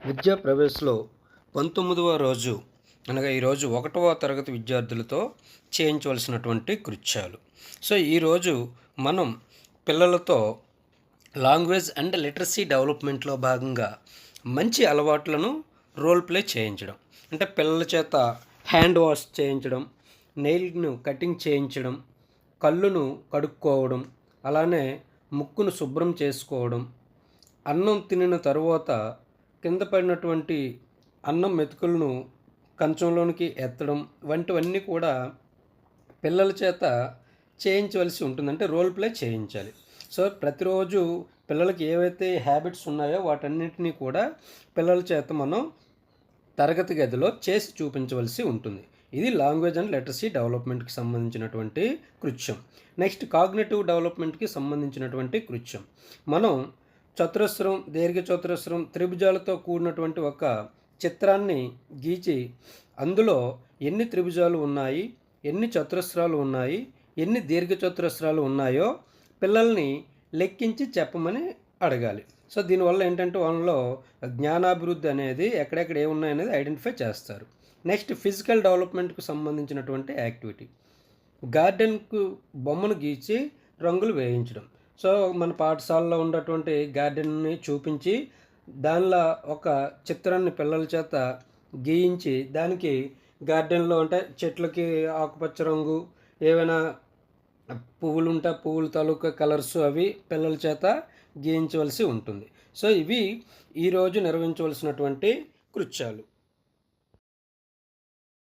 విద్యా ప్రవేశంలో 19వ రోజు అనగా ఈరోజు 1వ తరగతి విద్యార్థులతో చేయించవలసినటువంటి కృత్యాలు. సో ఈరోజు మనం పిల్లలతో లాంగ్వేజ్ అండ్ లిటరసీ డెవలప్మెంట్లో భాగంగా మంచి అలవాట్లను రోల్ ప్లే చేయించడం. అంటే పిల్లల చేత హ్యాండ్ వాష్ చేయించడం, నెయిల్ను కటింగ్ చేయించడం, కళ్ళును కడుక్కోవడం, అలానే ముక్కును శుభ్రం చేసుకోవడం, అన్నం తినిన తరువాత కింద పడినటువంటి అన్నం మెతుకులను కంచంలోనికి ఎత్తడం వంటివన్నీ కూడా పిల్లల చేత చేయించవలసి ఉంటుంది. అంటే రోల్ ప్లే చేయించాలి. సో ప్రతిరోజు పిల్లలకి ఏవైతే హ్యాబిట్స్ ఉన్నాయో వాటన్నిటినీ కూడా పిల్లల చేత మనం తరగతి గదిలో చేసి చూపించవలసి ఉంటుంది. ఇది లాంగ్వేజ్ అండ్ లిటరసీ డెవలప్మెంట్కి సంబంధించినటువంటి కృత్యం. నెక్స్ట్ కాగ్నిటివ్ డెవలప్మెంట్కి సంబంధించినటువంటి కృత్యం. మనం చతురస్రం, దీర్ఘచతురస్రం, త్రిభుజాలతో కూడినటువంటి ఒక చిత్రాన్ని గీచి అందులో ఎన్ని త్రిభుజాలు ఉన్నాయి, ఎన్ని చతురస్రాలు ఉన్నాయి, ఎన్ని దీర్ఘచతురస్రాలు ఉన్నాయో పిల్లల్ని లెక్కించి చెప్పమని అడగాలి. సో దీనివల్ల ఏంటంటే వాళ్ళలో జ్ఞానాభివృద్ధి అనేది ఎక్కడెక్కడ ఏమున్నాయనేది ఐడెంటిఫై చేస్తారు. నెక్స్ట్ ఫిజికల్ డెవలప్మెంట్కు సంబంధించినటువంటి యాక్టివిటీ. గార్డెన్కు బొమ్మను గీచి రంగులు వేయించడం. సో మన పాఠశాలలో ఉన్నటువంటి గార్డెన్ని చూపించి దానిలో ఒక చిత్రాన్ని పిల్లల చేత గీయించి దానికి గార్డెన్లో అంటే చెట్లకి ఆకుపచ్చ రంగు, ఏవైనా పువ్వులు ఉంటే పువ్వుల తాలూకా కలర్స్ అవి పిల్లల చేత గీయించవలసి ఉంటుంది. సో ఇవి ఈరోజు నిర్వహించవలసినటువంటి కృత్యాలు.